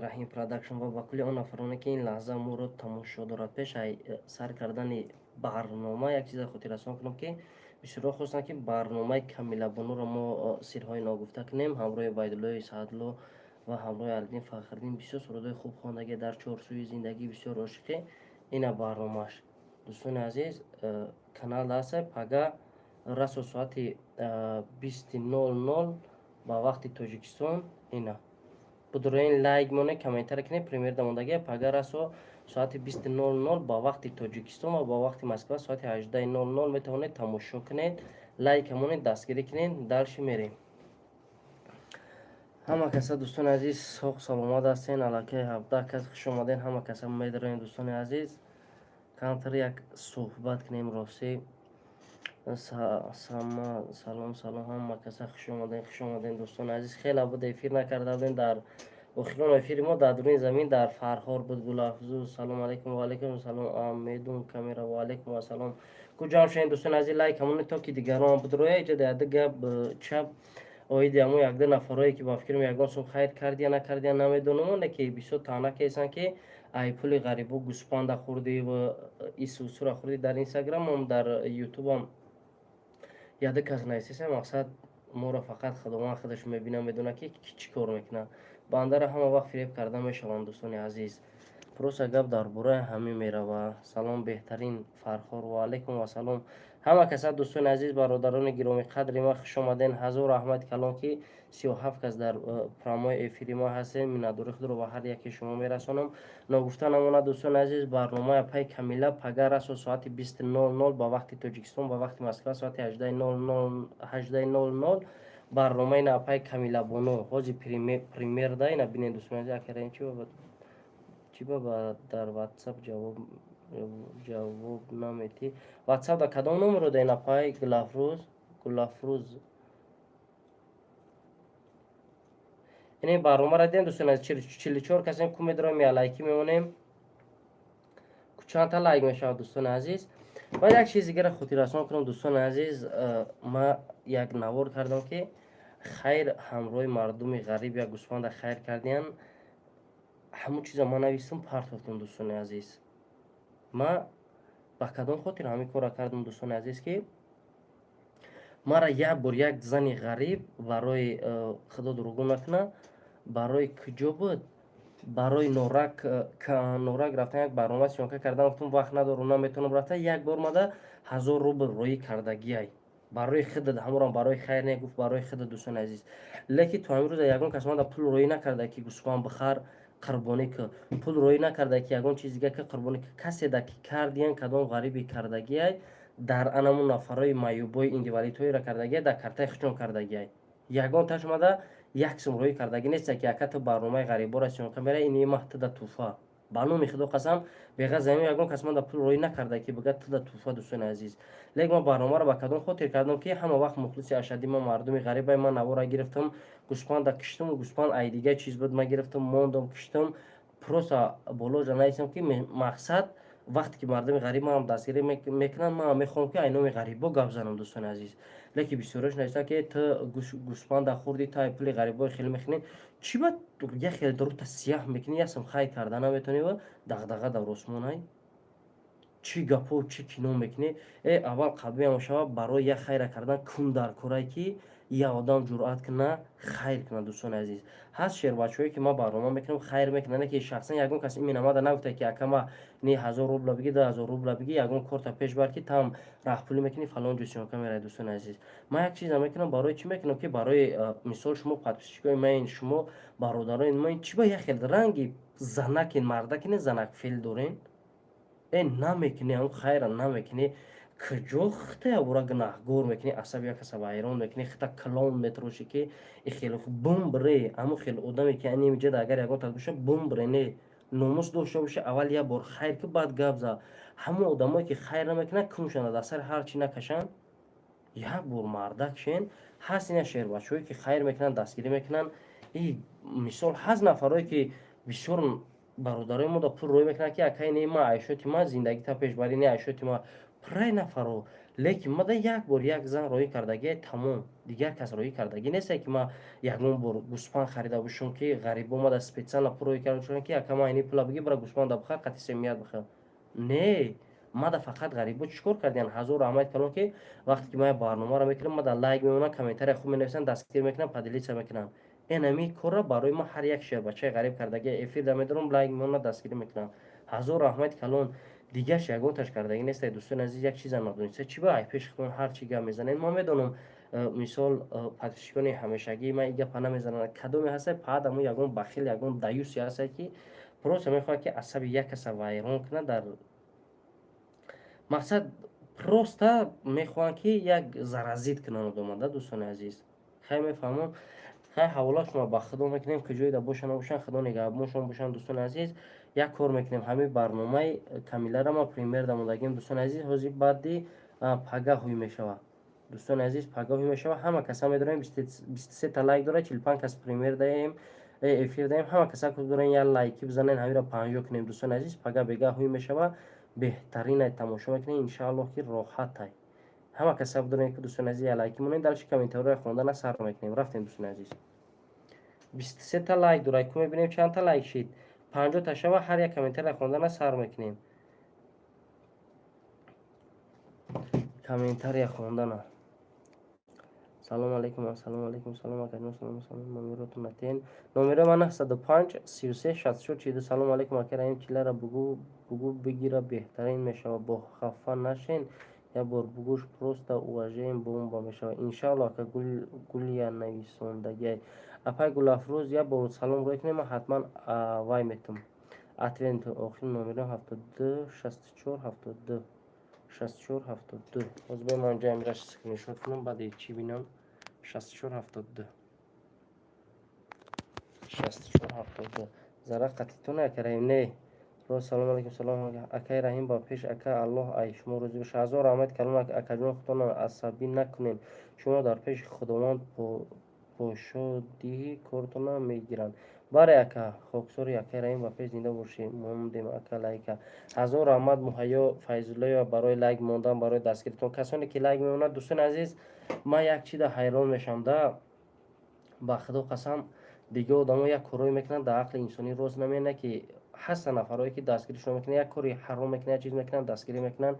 Rahim Production و با کلی آن افرانی که این لحظه ما رو تماشا دارد پیش سر کردن برنامه یک چیز خودی رسان کنم که بسیار خواستن که برنامه کمیله بانو را ما سیرهای ناگفته کنیم همراه بایدلوی سعدلو و همراه الدین فخردین بسیار سرودای خوب خواندگی در چارچوب زندگی بسیار عاشقی این برنامهش دوستان عزیز کانال دست پگا رسو ساعت 20:00 با وقت تاجیکستان اینا بدرین لایک مونه کامنتر کنید پریمیر داموندگی پگاه رسو ساعت 20:00 با وقت تاجیکستان و با وقت مسکو ساعت 18:00 میتونید تماشا کنید لایک همون دستگیری کنید دالش میریم همه کسا دوستان عزیز سوق سلامت هستین علاکه 17 کس خوش اومدین همه کسا میدارین دوستان عزیز کانتر یک صحبت کنیم راستی سلام همه کسا خوش اومدین دوستان عزیز خیلی بود افیر نکرده بودین در اخیران افیر ما در درون زمین در فرهار بود گل افزو سلام علیکم و علیکم سلام میدون کامیرا و علیکم و سلام کجا شین دوستان عزیز لایک همون تا که دیگران بود روی جده دیگه چپ اوید امو یک دو نفرایی که با فکرم یگان سو خیر کردی یا نکردی نمیدونم نه که بیسو تانا کیسان که ای پول غریبو گوسپاند خوردی و ایسو سورا خوردی در اینستاگرام هم در یوتیوب هم یاده کس نیست مقصد ما را فقط خدمات خودش میبینه میدونه که چی کار میکنه بنده را همه وقت فریب کرده میشوند دوستان عزیز پروسا گپ در بوره همین میروه سلام بهترین فرخار و علیکم و سلام همه کسا دوستان عزیز برادران گرامی قدر ما خوش آمدین حضور احمد کلان که 37 کس در پرامای افیری ما هستین میندورخ رو به هر یکی شما میرسانم نگفته نمونه دوستان عزیز برنامه پای کمیله پگاه رسو ساعت 20:00 با وقت تاجیکستان با وقت مسکو ساعت 18:00 برنامه نه پای کمیله بونو حاجی پریمیر دا اینا ببینید دوستان عزیز اکرین چی با در واتساپ جواب نمیتی واتساپ در کدام نمره ده اینا پای گلافروز این برنامه را دیدن دوستان از 44 کسی که میدارم یا لایکی میمونیم چند تا لایک میشه دوستان عزیز و یک چیز دیگه را خودی رسان کنم دوستان عزیز ما یک نوار کردم که خیر همراه مردم غریب یا گوسفند خیر کردین همون چیزا ما نویسم پارت گفتم دوستان عزیز ما با کدام خاطر همین کارا کردم دوستان عزیز که مرا یک بار یک زن غریب برای خدا دروغ نکنه برای کجا بود برای نورک رفتن یک برنامه سیانکه کردم گفتم وقت ندارم نمیتونم رفته یک بار مده 1000 روبل روی کردگی برای خود همون برای خیر نه گفت برای خود دوستان عزیز لیکن تو امروز یگان کس من پول روی نکرده که گوسفند بخر قربانی که پول روی نکرده که یگان چیز دیگه که قربانی که کسی دکی کردین کدام غریبی کردگی در انمون نفرای مایوبوی اندیوالیتوی را کردگی در کرته خچون کردگی یگان تاش مده یک سم روی کردگی نیست که یکت برنامه غریبا را سیون کمیره اینی محت در توفا بانو میخدو قسم بغیر زمین یگان کس من در پول روی نکرده که بگه تو در توفا دوستان عزیز لیک ما برنامه را با کدام خاطر کردم که همه وقت مخلص اشدی ما مردم غریب ما نوارا گرفتم گوسپاند کشتم گوسپاند ای دیگه چیز بود ما گرفتم موندم کشتم پروسا بولو جنایسم که مقصد وقتی که مردم غریب ما هم دستگیری میکنن ما میخوام که اینو غریبا گپ زنم دوستان عزیز لیکن بسیارش نیست که تو گوسپاند خوردی تا پول غریبا خیلی میخنین چی بود یه خیلی درو تا سیاه میکنی اسم خای کردن نمیتونی و دغدغه در رسمونای چی گپو چی کینو میکنی اول قلبی هم شما برای یه خیر کردن کن در کاری که یه آدم جرأت کنه خیر کنه دوستان عزیز هست شیر بچه‌ای که ما برنامه میکنیم خیر میکنه نه که شخصا یگون کسی می نماده نگفته که کما نه 1000 روبل بگی 10000 روبل بگی یگون کارت پیش بر که تام راه پولی میکنی فلان جوسیون کامیرا دوستان عزیز ما یک چیز میکنم برای چی میکنم که برای مثال شما پادپیسچیکای من شما برادران من چی با یه خیلی رنگی زنک مردک نه زنک فیل دورین نمیکنی هم خیر نمیکنی کجا خطه برا گناهگور میکنی عصبی یک عصب ایران میکنی خطه کلام میتروشی که خیلی خوب بوم بره اما خیلی آدمی که اینی میجد اگر یکان تا بشه بوم بره نه ناموس داشته باشه اول یه بار خیر که بعد گپ زد همه آدمایی که خیر نمیکنن کمشن در سر هر چی نکشن یک بار مردک شین هست اینا شیر بچه‌ای که خیر میکنن دستگیری میکنن این مثال هست نفرایی که بسیار برادرای ما دا پول روی میکنن که اکای نه ما عیشوتی ما زندگی تا پیش بری نه عیشوتی ما رای نفرو. لیکن ما یک بار یک زن روی کردگی تمام دیگر کس روی کردگی نیست که ما یگون بار گوسفند خریده باشم که غریبا ما دست پیتسن پروی کرده چون که یکم اینی پولا بگی برای گوسفند بخیر قطعی سمیت بخیر. نه ما دا فقط غریبا چیکار کردین حضور رحمت کردن که وقتی که ما برنامه رو میکنم ما در لایک میمونم کامنتر خوب مینویسن دستگیر میکنم پدیلیت میکنم اینمی کار را برای ما هر یک شیر بچه غریب کردگی افیر دمیدارم لایک میمونم دستگیر میکنم حضور رحمت کلون دیگه یگون تاش کردگی نیست دوستان عزیز یک چیز هم ندونید چی با پیش خودتون هر چی گم میزنین ما میدونم مثال پادشاهی همیشگی ما ایگه پناه میزنن کدوم هست پادمو یگون بخیل یگون دایوسی هست که پروس میخواد که عصب یک کس وایرون کنه در مقصد پروستا میخوان که یک زرازید کنن دومده دوستان عزیز خیلی میفهمم خیلی حوالا شما با خدا میکنیم که جوی دا باشن باشن خدا نگهبانشون باشن دوستان عزیز یک کار میکنیم همین برنامه کامیله را ما پریمیر دامودگیم دوستان عزیز حوزی بعدی پگاه هوی میشوه دوستان عزیز پگاه هوی میشوه همه کسا میدونیم 23 تا لایک داره 45 کس پریمیر دهیم افیر دهیم همه کسا که دارن یا لایکی بزنن همین را 50 کنیم دوستان عزیز پگاه بگاه هوی میشوه بهترین تماشا میکنیم انشاءالله که راحت های همه کسا بدونید که دوستان عزیز لایکی مونین دلش کامنتر رو خوندن سر میکنیم رفتیم دوستان عزیز 23 تا لایک داره که میبینیم چند تا لایک شید 50 تا شما هر یک کامنتر خوندن سر میکنیم کامنتر خوندن سلام علیکم سلام علیکم سلام علیکم سلام سلام نمیرتون نتین نمره من 105 33 64 چیده سلام علیکم اگر این چیله را بگو بگیره بهترین میشه با خفه نشین یا بار بگوش پروست واژه این بوم میشه انشالله که گل یا نویسندگی اپای گل افروز یا با سلام روی کنیم حتما وای میتم اتوینت آخرین نمره 72 64 72 64 72 باز به من جای میرش سکنی شد کنم بعد چی بینم 64 72 64 72 زره قطعتون اکرایم نه رو سلام علیکم سلام اکای رحیم با پیش اکا الله ای شما روزی بشه هزار رحمت کلام اکا جون خودتون عصبی نکنین شما در پیش خداوند پوشودی کارتون میگیرن برای اکا خوکسوری اکای رحیم با پیش زنده باشی موندیم اکا لایکا هزار رحمت مهیا فیض الله برای لایک موندن برای دستگیرتون کسانی که لایک میمونن دوستان عزیز ما یک چیز حیران میشم ده با خدا قسم دیگه آدم یک کارایی میکنن در عقل انسانی روز نمیانه که هست نفرایی که دستگیرشون میکنن یک کاری حرام میکنن یک چیز میکنن دستگیری میکنن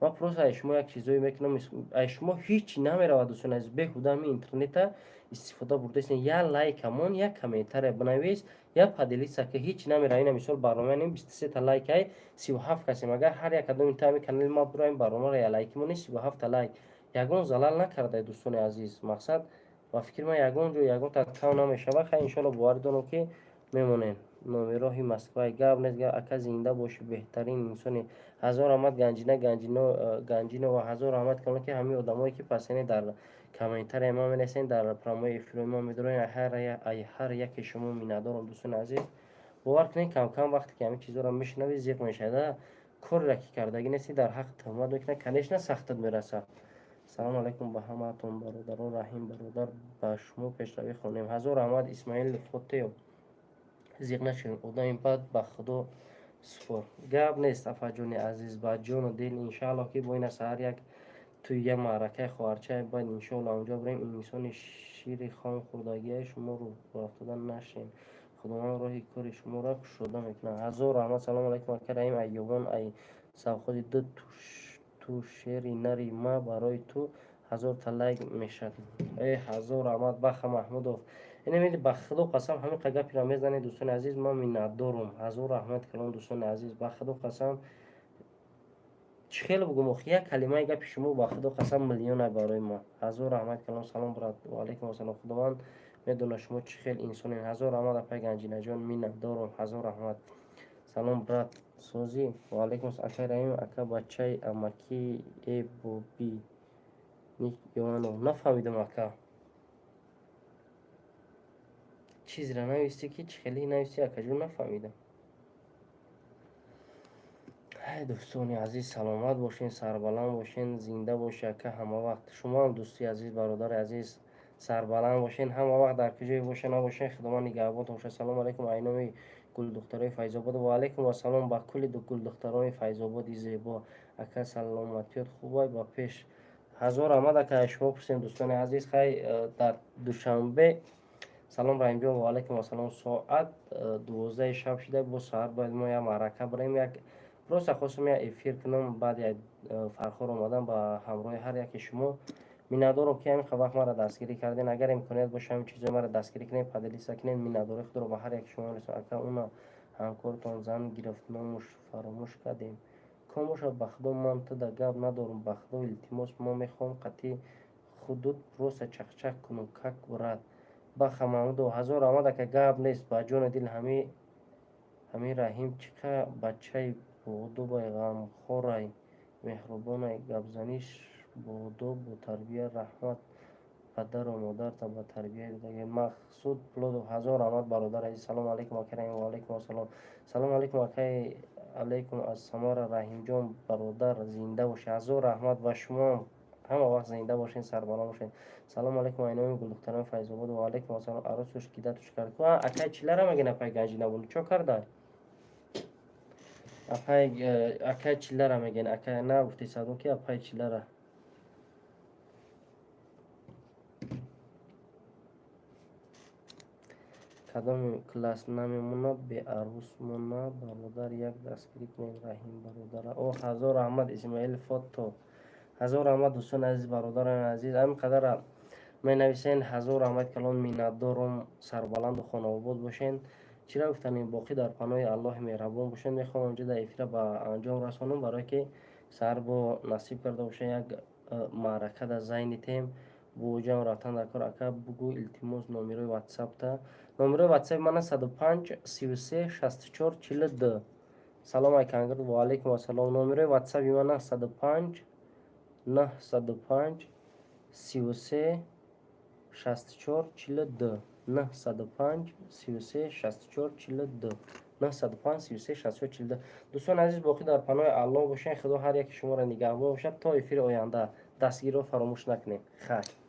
ما پروس شما یک چیزایی میکنم شما هیچ نمیره دوستان از بهوده می اینترنت استفاده برده است یا لایک همون یا کامنتر بنویس یا پدلیس که هیچ نمیره این مثال برنامه نیم 23 تا لایک های 37 کسی مگر هر یک کدوم تایم کانال ما برایم برنامه را یا لایک مونی 37 تا لایک یگون زلال نکرده دوستان عزیز مقصد و فکر ما یگون جو یگون تکاو نمیشه و خیلی انشالله باور دارم که میمونین نومیراهی مسکوی گاب نیست گاب اکا زنده باشی بهترین انسانی هزار آمد گنجینه و هزار آمد کنه که همین آدمایی که پسینی در کامنتر ما می‌نویسین در پروموی فیلم ما می‌دونین هر یک شما می‌ندارم دوستان عزیز باور کنین کم کم وقتی که همین چیزا رو میشنوی زیق میشه کار را که کردگی نیستی در حق تهمت میکنه کنیش نه سختت میرسه سلام علیکم به همتون برادران رحیم برادر به شما پیشروی خونیم هزار احمد اسماعیل فوتیو زیغ نشین اودا این بعد به خدا سپر گپ نیست افا جون عزیز با جون و دل انشالله که با این سهر یک توی یه معرکه خواهرچه باید انشالله اونجا بریم این انسان شیر خان خوردگی شما رو افتادن نشین خداوند راهی کاری شما را شده میکنه هزار رحمت سلام علیکم کریم ایوان ای سوخود دو تو شعری نری ما برای تو هزار تا لایک میشد ای هزار رحمت بخ محمودов این میگه به خدا قسم همین قگا پیرامید زنی دوستان عزیز ما میندارم هزار رحمت کلام دوستان عزیز به خدا قسم چه خیلی بگم اخی یک کلمه گپ شما با خدا قسم میلیون برای ما هزار رحمت کلام سلام برات و علیکم السلام خداوند میدونه شما چه خیلی انسان هزار رحمت اپای گنجینه جان میندارم هزار رحمت سلام برات سوزی و علیکم السلام اکا رحیم اکا بچه امکی ای بوبی نیک یوانو نفهمیدم اکا چیزی را نویستی که چه خیلی نویستی اکا جون نفهمیدم ای دوستانی عزیز سلامت باشین سربلند باشین زنده باشین که همه وقت شما هم دوستی عزیز برادر عزیز سربلند باشین همه وقت در کجای باشین نباشین خداوند نگهبانتون باشه سلام علیکم اینامی گلدخترای فیض‌آباد و علیکم السلام با کل گلدخترای فیض‌آباد زیبا. اکا سلامتیت خوبای با پیش هزار آمد اکا شما پرسیم دوستان عزیز خی در دوشنبه سلام رحیم جان و علیکم السلام ساعت 12 شب شده با ساعت باید ما یک معرکه بریم یک راست خواستم یک افیر کنم بعد یک فرخور آمدم با همراه هر یک شما مینادارم که همین وقت ما را دستگیری کردین اگر امکانیت باشه همین چیزا ما را دستگیری کنین پدلی سکنین میناداری خود رو با هر یک شما رسون اکا اونا همکارتان زن گرفت نامش فراموش کردیم کاموش بخدو من تو در گب ندارم بخدو التماس ما میخوام قطعی خودت پروسه چخچک کنم کک برد بخ محمود و هزار آمده که گب نیست با جون دل همی رحیم چقه بچه بودو با غم خورای مهربان گبزنیش بودو با تربیه رحمت پدر و مادر تا با تربیه دیگه مقصود پلود و هزار آمد برادر عزیز سلام علیکم آکریم و علیکم السلام سلام علیکم آکای علیکم از سمار رحیم جان برادر زنده باشه هزار رحمت و شما همه وقت زنده باشین سربالا باشین سلام علیکم اینام گل دختران فیض آباد و علیکم السلام عروسش کیده توش کرد و اکای چیلر مگه نپای گنجی نبود چو کرده اپای اکای چیلر مگه اکای نه گفتی صدو که اپای چیلر کدام کلاس نمیمونه به عروس مونه برادر یک دستگیری کنین رحیم برادر او هزار احمد اسماعیل فوتو هزار احمد دوستان عزیز برادران عزیز همینقدر می نویسین هزار احمد کلان مینتدارم سربلند و خانه آباد باشین چرا گفتن باقی در پناه الله مهربان باشین میخوام اونجا در افیره به انجام رسانم برای که سر با نصیب کرده باشه یک معرکه در زین تیم بو جام رفتن در کار اکا بگو التماس نامره واتساپ تا نمره واتساپ من 105 33 64 42 سلام علیکم و علیکم السلام نمره واتساپ من 105 905 33 64 42 905 33 64 42 905 33 64 42 دوستان عزیز باقی در پناه الله باشین خدا هر یک شما را نگهبان باشد تا افیر آینده دستگیر رو فراموش نکنید خیر